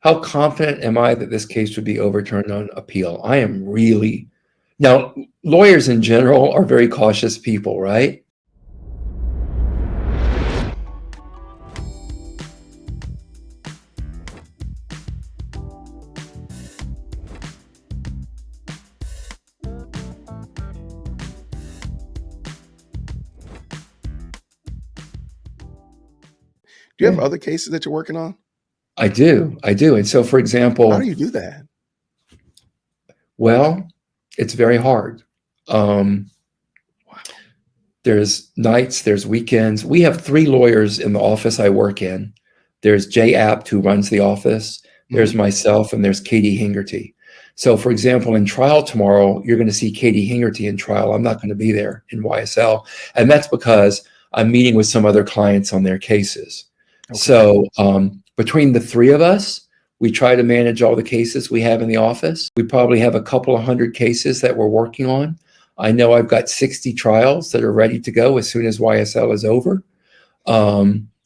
How confident am I that this case would be overturned on appeal? I am really. Now, lawyers in general are very cautious people, right? Do you have other cases that you're working on? I do. And so, for example, How do you do that? well, it's very hard. There's nights, there's weekends. We have 3 lawyers in the office I work in. There's Jay Apt, who runs the office. There's myself, and there's Katie Hingerty. So, for example, in trial tomorrow, you're going to see Katie Hingerty in trial. I'm not going to be there in YSL. And that's because I'm meeting with some other clients on their cases. Okay. So between the 3 of us, we try to manage all the cases we have in the office. We probably have a couple of 100 cases that we're working on. I know I've got 60 trials that are ready to go as soon as YSL is over.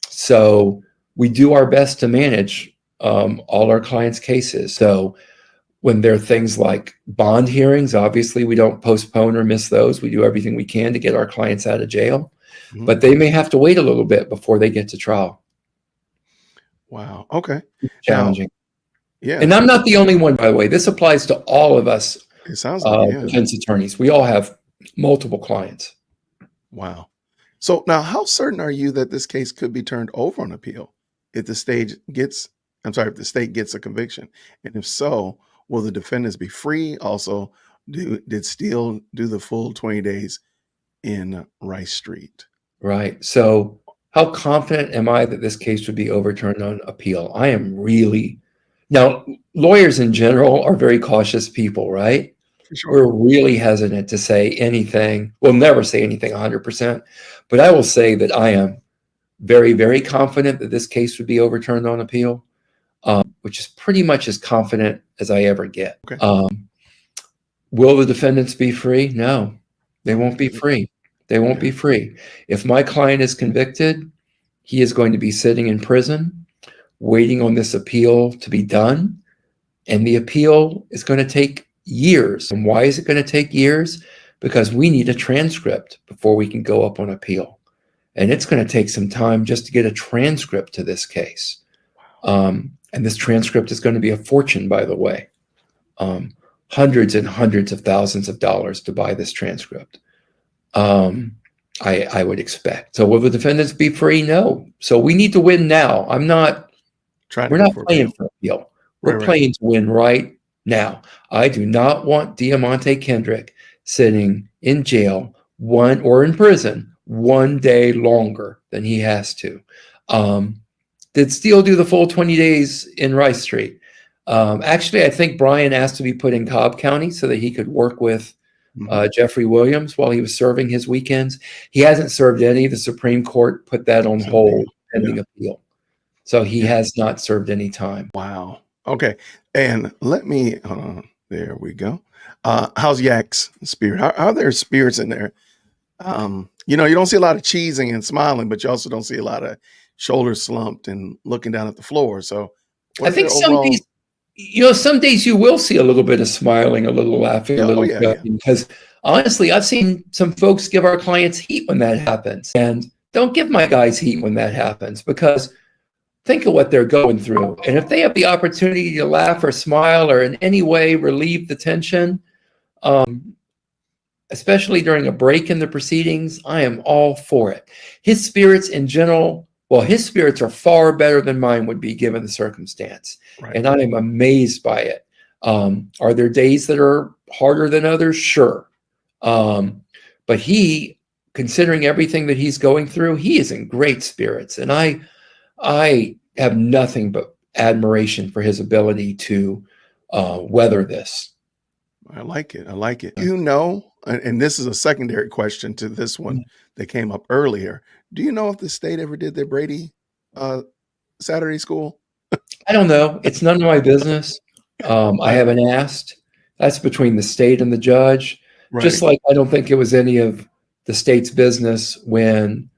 So we do our best to manage all our clients' cases. So when there are things like bond hearings, obviously we don't postpone or miss those. We do everything we can to get our clients out of jail, but they may have to wait a little bit before they get to trial. Wow. Okay. Challenging. Yeah. And I'm not the only one, by the way. This applies to all of us. It sounds like defense attorneys. We all have multiple clients. Wow. So now, how certain are you that this case could be turned over on appeal if the state gets a conviction? And if so, will the defendants be free? Also, did Steele do the full 20 days in Rice Street? Right. So how confident am I that this case would be overturned on appeal? I am really. Now, lawyers in general are very cautious people, right? For sure. We're really hesitant to say anything. We'll never say anything 100%, but I will say that I am very, very confident that this case would be overturned on appeal, which is pretty much as confident as I ever get. Okay. Will the defendants be free? No, they won't be free. They won't be free. If my client is convicted, he is going to be sitting in prison, waiting on this appeal to be done. And the appeal is going to take years. And why is it going to take years? Because we need a transcript before we can go up on appeal. And it's going to take some time just to get a transcript to this case. And this transcript is going to be a fortune, by the way. Hundreds and hundreds of thousands of dollars to buy this transcript. I would expect. So will the defendants be free? No. So we need to win now. We're not playing for appeal. We're playing to win right now. I do not want Diamante Kendrick sitting in jail or in prison 1 day longer than he has to. Did Steele do the full 20 days in Rice Street? Actually, I think Brian asked to be put in Cobb County so that he could work with Jeffrey Williams while he was serving his weekends. He hasn't served any. The Supreme Court put that on hold pending appeal. So he has not served any time. Wow. Okay. And let me, there we go. How's Yak's spirit? How are their spirits in there? You don't see a lot of cheesing and smiling, but you also don't see a lot of shoulders slumped and looking down at the floor. So I think some days you will see a little bit of smiling, a little laughing, a little joking, because honestly, I've seen some folks give our clients heat when that happens. And don't give my guys heat when that happens, because think of what they're going through. And if they have the opportunity to laugh or smile or in any way relieve the tension, especially during a break in the proceedings, I am all for it. His spirits in general, his spirits are far better than mine would be given the circumstance. Right. And I am amazed by it. Are there days that are harder than others? Sure. But he, considering everything that he's going through, he is in great spirits. And I have nothing but admiration for his ability to weather this. I like it. And this is a secondary question to this one that came up earlier. Do you know if the state ever did their Brady Saturday school? I don't know. It's none of my business. I haven't asked. That's between the state and the judge. Right. Just like I don't think it was any of the state's business when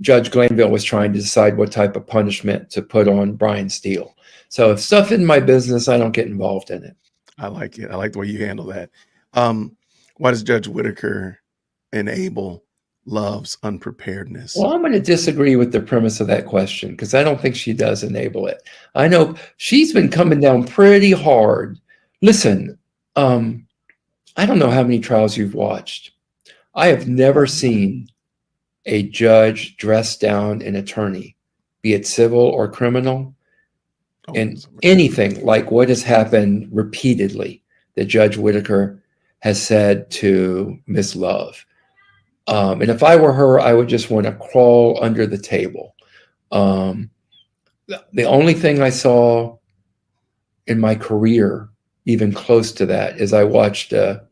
Judge Glanville was trying to decide what type of punishment to put on Brian Steele. So if stuff in my business, I don't get involved in it. I like it. I like the way you handle that. Why does Judge Whitaker enable love's unpreparedness? Well, I'm going to disagree with the premise of that question because I don't think she does enable it. I know she's been coming down pretty hard. Listen, I don't know how many trials you've watched. I have never seen a judge dress down an attorney, be it civil or criminal, and anything like what has happened repeatedly that Judge Whitaker has said to Miss Love. And if I were her, I would just want to crawl under the table. The only thing I saw in my career, even close to that, is I watched a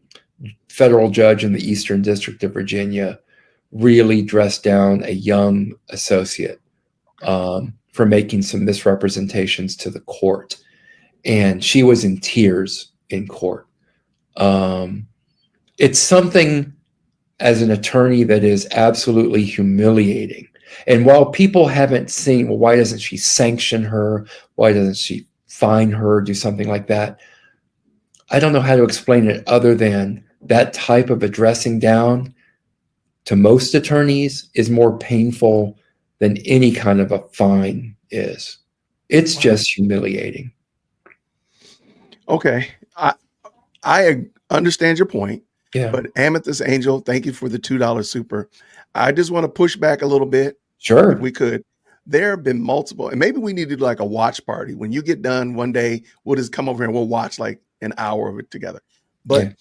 federal judge in the Eastern District of Virginia really dress down a young associate for making some misrepresentations to the court. And she was in tears in court. It's something as an attorney that is absolutely humiliating. And while people haven't seen, well, why doesn't she sanction her? Why doesn't she fine her, do something like that? I don't know how to explain it other than that type of addressing down to most attorneys is more painful than any kind of a fine is. It's just humiliating. Okay. I understand your point. Yeah. But Amethyst Angel, thank you for the $2 super. I just want to push back a little bit. Sure. If we could. There have been multiple, and maybe we need to do like a watch party. When you get done one day, we'll just come over and we'll watch like an hour of it together. But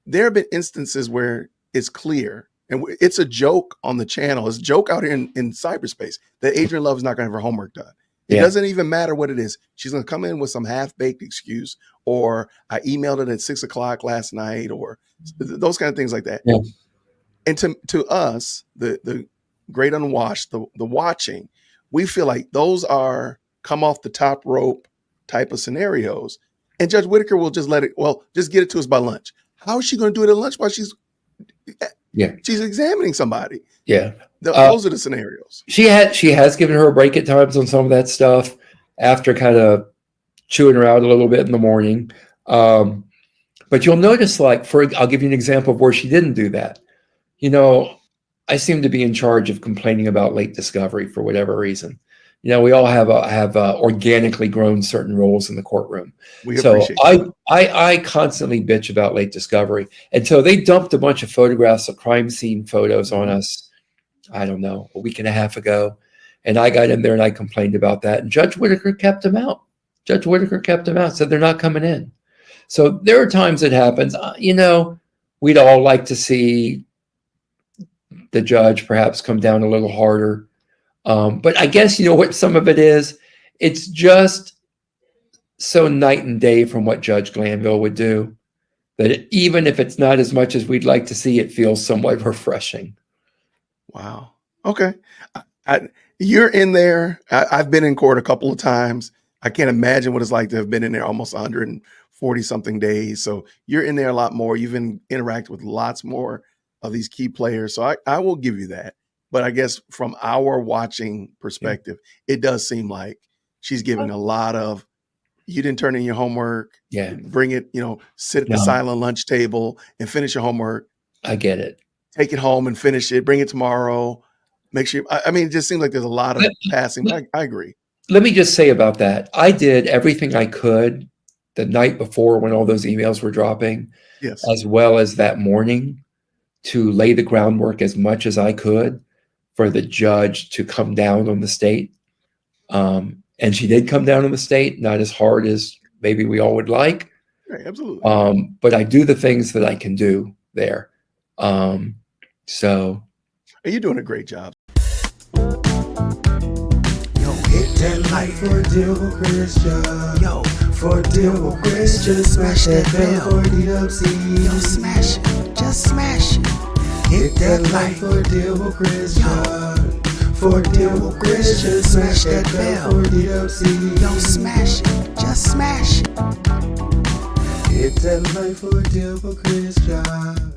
there have been instances where it's clear, and it's a joke on the channel. It's a joke out here in cyberspace that Adrienne Love is not going to have her homework done. It doesn't even matter what it is. She's going to come in with some half-baked excuse, or I emailed it at 6 o'clock last night, or those kind of things like that. Yeah. And to us, the great unwashed, the watching, we feel like those are come off the top rope type of scenarios. And Judge Whitaker will just just get it to us by lunch. How is she going to do it at lunch while she's examining somebody? Yeah. Those are the scenarios. She has given her a break at times on some of that stuff after kind of chewing her out a little bit in the morning. But you'll notice, I'll give you an example of where she didn't do that. You know, I seem to be in charge of complaining about late discovery for whatever reason. You know, we all have organically grown certain roles in the courtroom. I constantly bitch about late discovery. And so they dumped a bunch of photographs of crime scene photos on us, I don't know, a week and a half ago. And I got in there and I complained about that. And Judge Whitaker kept them out. Said they're not coming in. So there are times it happens. You know, we'd all like to see the judge perhaps come down a little harder. But I guess, you know what some of it is? It's just so night and day from what Judge Glanville would do that even if it's not as much as we'd like to see, it feels somewhat refreshing. Wow. Okay. You're in there. I've been in court a couple of times. I can't imagine what it's like to have been in there almost 140 something days. So you're in there a lot more. You've interacted with lots more of these key players. So I will give you that. But I guess from our watching perspective, it does seem like she's giving a lot of, you didn't turn in your homework. Yeah. Bring it, sit at the silent lunch table and finish your homework. I get it. Take it home and finish it. Bring it tomorrow. Make sure, it just seems like there's a lot of passing. But I agree. Let me just say about that. I did everything I could the night before when all those emails were dropping, as well as that morning, to lay the groundwork as much as I could for the judge to come down on the state. And she did come down on the state, not as hard as maybe we all would like. Right, absolutely. But I do the things that I can do there. So. You're doing a great job. Yo, hit that like for deal with Christian. Yo, for deal with Christian. Smash that bell for DWC. Yo, smash it. Just smash it. Hit that like for deal with Christian. For deal with Christian. Smash that bell for DWC. Yo, smash it. Just smash it. Hit that like for deal with Christian.